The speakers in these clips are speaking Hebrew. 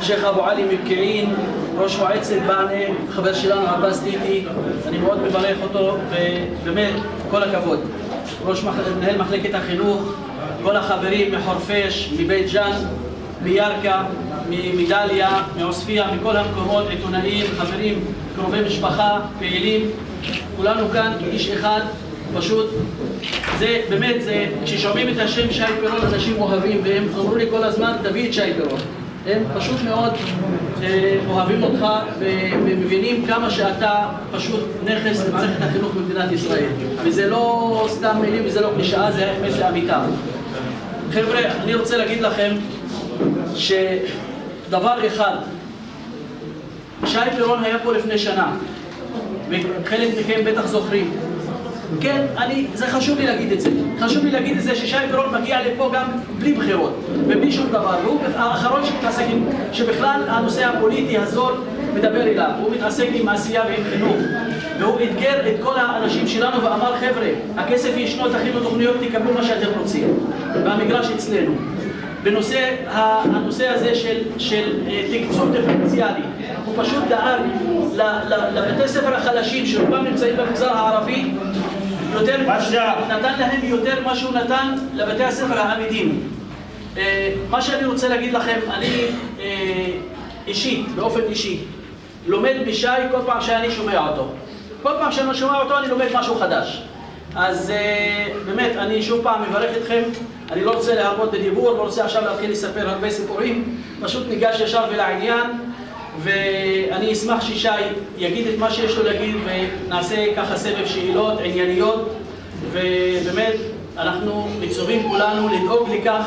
שייח אבו עלי מפקיעין, ראש מועצת בענה, חבר שלנו עבאס טיטי, אני מאוד מברך אותו, ובאמת כל הכבוד. מנהל מחלקת החינוך, כל החברים מחורפיש, מבית ג'אן, מירכא, מדליה, מעוספיא, מכל המקומות, עיתונאים, חברים, קרובי משפחה, פעילים, כולנו כאן איש אחד, פשוט, זה באמת, כששומעים את השם שי פירון אנשים אוהבים, והם אמרו לי כל הזמן, תביא את שי פירון. הם פשוט מאוד אוהבים אותך ומבינים כמה שאתה פשוט נכס למערכת החינוך במדינת ישראל. וזה לא סתם מילים וזה לא קלישאה, זה האמת לאמיתה. חבר'ה, אני רוצה להגיד לכם שדבר אחד, שי פירון היה פה לפני שנה, וחלק מכם בטח זוכרים. כן, זה חשוב לי להגיד את זה. חשוב לי להגיד את זה ששי פירון מגיע לפה גם בלי בחירות ובלי שום דבר. והוא האחרון שמתעסק עם, שבכלל הנושא הפוליטי הזול מדבר אליו. הוא מתעסק עם עשייה ועם חינוך. והוא אתגר את כל האנשים שלנו ואמר, חבר'ה, הכסף ישנו, תכינו תוכניות, תקבלו מה שאתם רוצים. והמגרש אצלנו. הנושא הזה של תקצוב דיפרנציאלי, הוא פשוט דאג לבתי ספר החלשים שרובם נמצאים במגזר הערבי, נתן להם יותר מה שהוא נתן לבתי הספר האמידים. מה שאני רוצה להגיד לכם, אני אישית, באופן אישי, לומד משי כל פעם שאני שומע אותו. כל פעם שאני שומע אותו אני לומד משהו חדש. אז באמת, אני שוב פעם מברך אתכם. אני לא רוצה להרבות בדיבור, לא רוצה עכשיו להתחיל לספר הרבה סיפורים, פשוט ניגש ישר ולעניין, ואני אשמח ששי יגיד את מה שיש לו להגיד, ונעשה ככה סבב שאלות ענייניות, ובאמת אנחנו מצווים כולנו לדאוג לכך,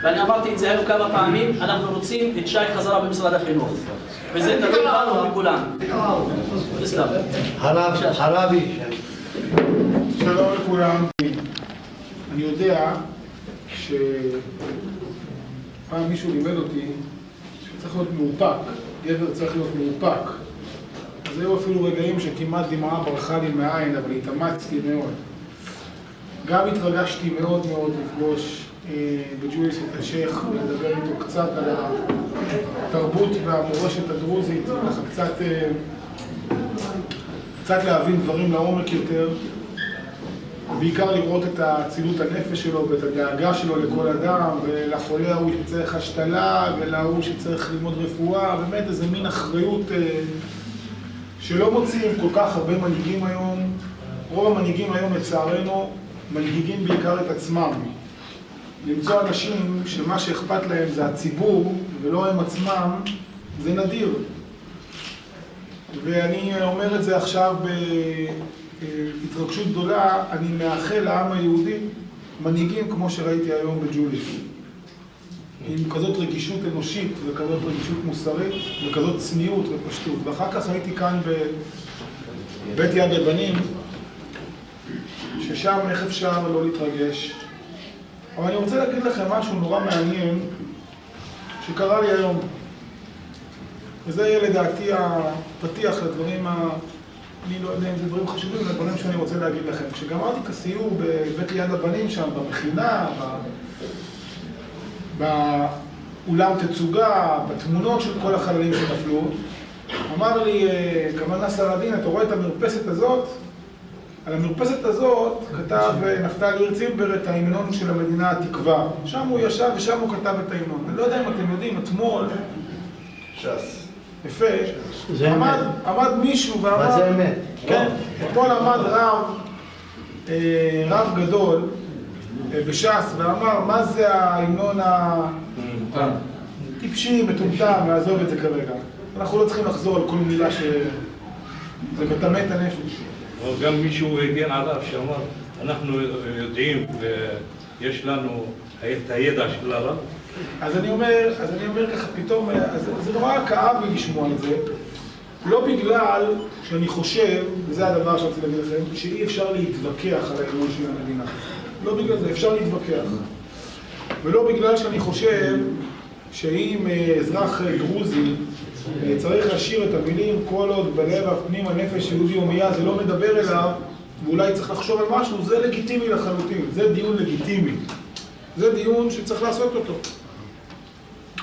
ואני אמרתי את זה היום כמה פעמים, אנחנו רוצים את שי חזרה במשרד החינוך, וזה תלוי בנו בכולם. תסלם. חרבי. שלום לכולם. אני יודע שפעם מישהו לימד אותי שצריך להיות מאופק, גבר צריך להיות מאופק. אז היו אפילו רגעים שכמעט דמעה ברחה לי מהעין, אבל התאמצתי מאוד. גם התרגשתי מאוד מאוד לפגוש בג'וליס את השייח ולדבר איתו קצת על התרבות והמורשת הדרוזית, ככה קצת להבין דברים לעומק יותר. בעיקר לראות את הצילות הנפש שלו ואת הדאגה שלו לכל אדם, ולחולה ההוא שצריך השתלה ולהוא שצריך ללמוד רפואה, באמת איזה מין אחריות שלא מוצאים כל כך הרבה מנהיגים היום. רוב המנהיגים היום לצערנו מנהיגים בעיקר את עצמם. למצוא אנשים שמה שאכפת להם זה הציבור ולא הם עצמם, זה נדיר. ואני אומר את זה עכשיו התרגשות גדולה, אני מאחל לעם היהודי מנהיגים כמו שראיתי היום בג'וליס. עם כזאת רגישות אנושית וכזאת רגישות מוסרית וכזאת צניעות ופשטות. ואחר כך הייתי כאן בבית יד לבנים, ששם איך אפשר לא להתרגש. אבל אני רוצה להגיד לכם משהו נורא מעניין שקרה לי היום. וזה יהיה לדעתי הפתיח לדברים אני לא יודע אם זה דברים חשובים, זה דברים שאני רוצה להגיד לכם. כשגמרתי את הסיור בבית יד לבנים שם, במכינה, באולם תצוגה, בתמונות של כל החללים שנפלו, אמר לי כמאל נסר א-דין, אתה רואה את המרפסת הזאת? על המרפסת הזאת כתב נפתלי הרץ את ההמנון של המדינה התקווה. שם הוא ישב ושם הוא כתב את ההמנון. אני לא יודע אם אתם יודעים, אתמול ש"ס. יפה, עמד מישהו ואמר, מה זה אמת? כן, אתמול עמד רב גדול בש"ס ואמר, מה זה ההמנון הטיפשי, מטומטם, נעזוב את זה כרגע. אנחנו לא צריכים לחזור על כל מילה שזה מטמא את הנפש. גם מישהו הגן עליו שאמר, אנחנו יודעים ויש לנו את הידע של הרב. אז אני אומר ככה פתאום, זה נורא כאב לי לשמוע את זה, לא בגלל שאני חושב, וזה הדבר שרציתי להגיד לכם, שאי אפשר להתווכח על האמון של המדינה. לא בגלל זה, אפשר להתווכח. ולא בגלל שאני חושב שאם אזרח דרוזי צריך להשאיר את המילים כל עוד בלב הפנים הנפש יהודי הומייה, זה לא מדבר אליו, ואולי צריך לחשוב על משהו, זה לגיטימי לחלוטין, זה דיון לגיטימי. זה דיון שצריך לעשות אותו.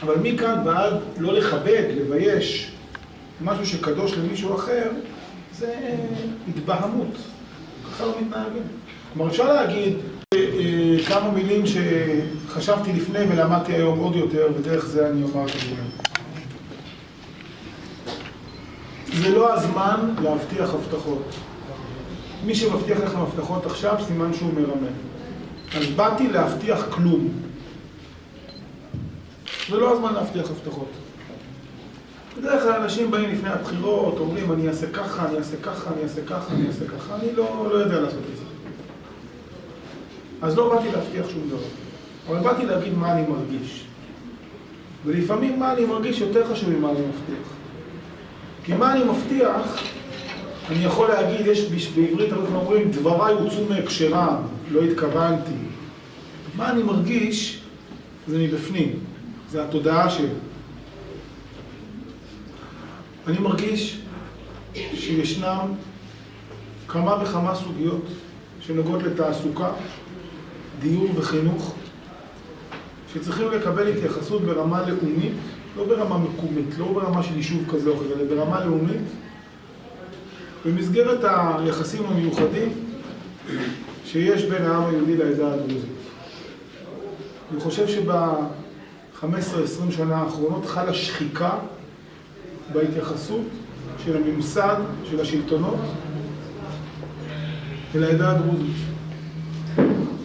אבל מכאן ועד לא לכבד, לבייש משהו שקדוש למישהו אחר, זה התבהמות. ככה לא מתנהגים. כלומר, אפשר להגיד כמה מילים שחשבתי לפני ולמדתי היום עוד יותר, ודרך זה אני אומר את הדברים. זה לא הזמן להבטיח הבטחות. מי שמבטיח לכם הבטחות עכשיו, סימן שהוא מרמה. אז באתי להבטיח כלום. זה לא הזמן להבטיח הבטחות. בדרך כלל אנשים באים לפני הבחירות, אומרים אני אעשה ככה, אני אעשה ככה, אני אעשה ככה, אני אעשה ככה. אני לא יודע לעשות את זה. אז לא באתי להבטיח שום דבר. אבל באתי להגיד מה אני מרגיש. ולפעמים מה אני מרגיש יותר חשוב ממה אני מבטיח. כי מה אני מבטיח, אני יכול להגיד, יש בעברית אנחנו אומרים, דבריי הוצאו מהקשרם, לא התכוונתי. מה אני מרגיש, זה מבפנים, זה התודעה שלי. אני מרגיש שישנם כמה וכמה סוגיות שנוגעות לתעסוקה, דיור וחינוך, שצריכים לקבל התייחסות ברמה לאומית, לא ברמה מקומית, לא ברמה של יישוב כזה או כזה, אלא ברמה לאומית, במסגרת היחסים המיוחדים שיש בין העם היהודי לעדה הדרוזית. אני חושב שב-15-20 שנה האחרונות חלה שחיקה בהתייחסות של הממסד, של השלטונות, אל העדה הדרוזית.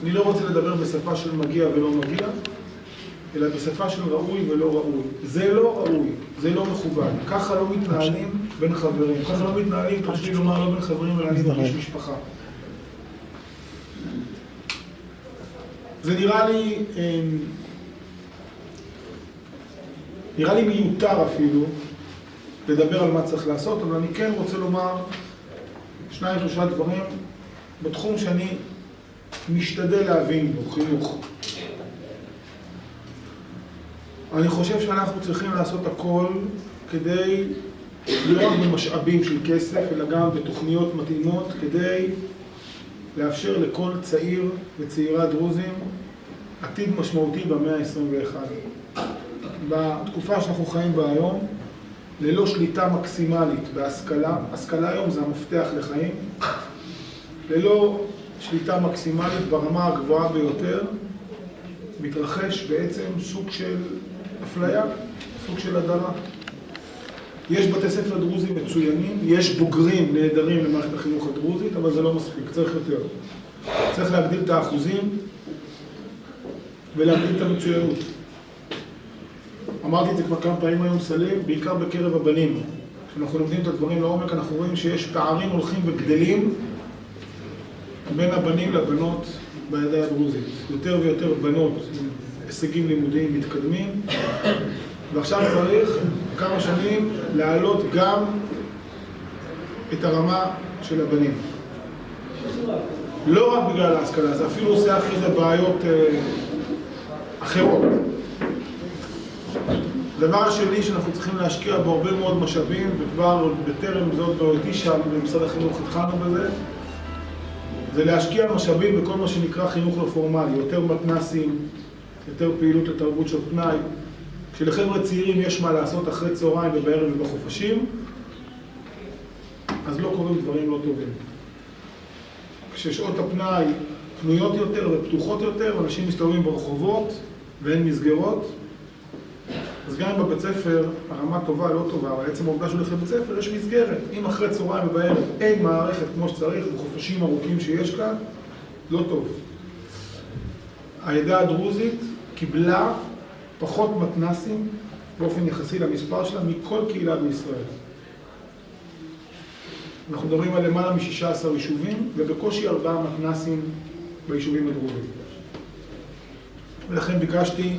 אני לא רוצה לדבר בשפה של מגיע ולא מגיע, אלא בשפה של ראוי ולא ראוי. זה לא ראוי, זה לא מכובד. ככה לא מתנהלים בין חברים. ככה לא מתנהלים, תרשי לומר, לא בין חברים, אלא אני מרגיש משפחה. זה נראה לי מיותר אפילו לדבר על מה צריך לעשות, אבל אני כן רוצה לומר 2-3 דברים בתחום שאני משתדל להבין בו, חינוך. אני חושב שאנחנו צריכים לעשות הכל כדי, לא רק במשאבים של כסף, אלא גם בתוכניות מתאימות, כדי לאפשר לכל צעיר וצעירה דרוזים עתיד משמעותי במאה ה-21. בתקופה שאנחנו חיים בה היום, ללא שליטה מקסימלית בהשכלה, השכלה היום זה המפתח לחיים, ללא שליטה מקסימלית ברמה הגבוהה ביותר, מתרחש בעצם סוג של אפליה, סוג של הדרה. יש בתי ספר דרוזים מצוינים, יש בוגרים נהדרים למערכת החינוך הדרוזית, אבל זה לא מספיק, צריך יותר. צריך להגדיל את האחוזים ולהגדיל את המצוינות. אמרתי את זה כבר כמה פעמים היום סלים, בעיקר בקרב הבנים. כשאנחנו לומדים את הדברים לעומק, אנחנו רואים שיש פערים הולכים וגדלים בין הבנים לבנות בעדה הדרוזית. יותר ויותר בנות עם הישגים לימודיים מתקדמים, ועכשיו צריך כמה שנים להעלות גם את הרמה של הבנים. לא רק בגלל ההשכלה, זה אפילו עושה אחרי זה בעיות אחרות. הדבר השני שאנחנו צריכים להשקיע בו הרבה מאוד משאבים, וכבר בטרם זאת בהיותי שם במשרד החינוך התחלנו בזה, זה להשקיע משאבים בכל מה שנקרא חינוך לא פורמלי, יותר מתנסים, יותר פעילות לתרבות של פנאי. כשלחבר'ה צעירים יש מה לעשות אחרי צהריים ובערב ובחופשים, אז לא קורים דברים לא טובים. כששעות הפנאי פנויות יותר ופתוחות יותר, אנשים מסתובבים ברחובות ואין מסגרות, אז גם אם בבית ספר הרמה טובה לא טובה, אבל עצם העובדה שהולך לבית ספר יש מסגרת. אם אחרי צהריים ובערב אין מערכת כמו שצריך, בחופשים ארוכים שיש כאן, לא טוב. העדה הדרוזית קיבלה פחות מתנסים באופן יחסי למספר שלה מכל קהילה בישראל. אנחנו מדברים על למעלה מ-16 יישובים, ובקושי 4 מתנסים ביישובים הדרוזיים. ולכן ביקשתי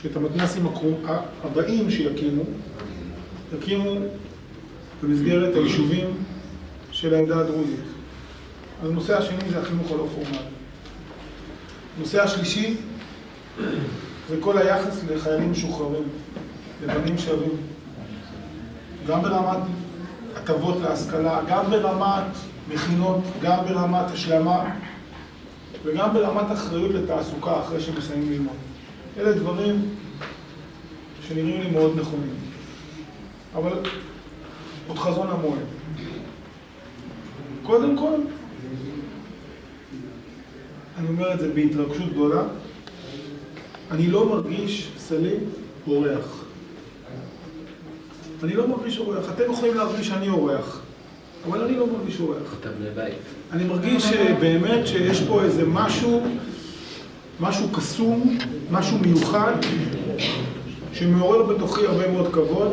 שאת המתנסים הבאים יקימו במסגרת היישובים של העדה הדרוזית. הנושא השני זה החינוך הלא פורמלי. הנושא השלישי זה כל היחס לחיילים משוחררים, לבנים שווים. גם ברמת הטבות להשכלה, גם ברמת מכינות, גם ברמת השלמה, וגם ברמת אחריות לתעסוקה אחרי שמסיימים ללמוד. אלה דברים שנראים לי מאוד נכונים. אבל עוד חזון המועד. קודם כל, אני אומר את זה בהתרגשות גדולה, אני לא מרגיש, סלים, אורח. אני לא מרגיש אורח. אתם יכולים להרגיש שאני אורח, אבל אני לא מרגיש אורח. אתה בני בית. אני מרגיש באמת שיש פה איזה משהו קסום, משהו מיוחד, שמעורר בתוכי הרבה מאוד כבוד,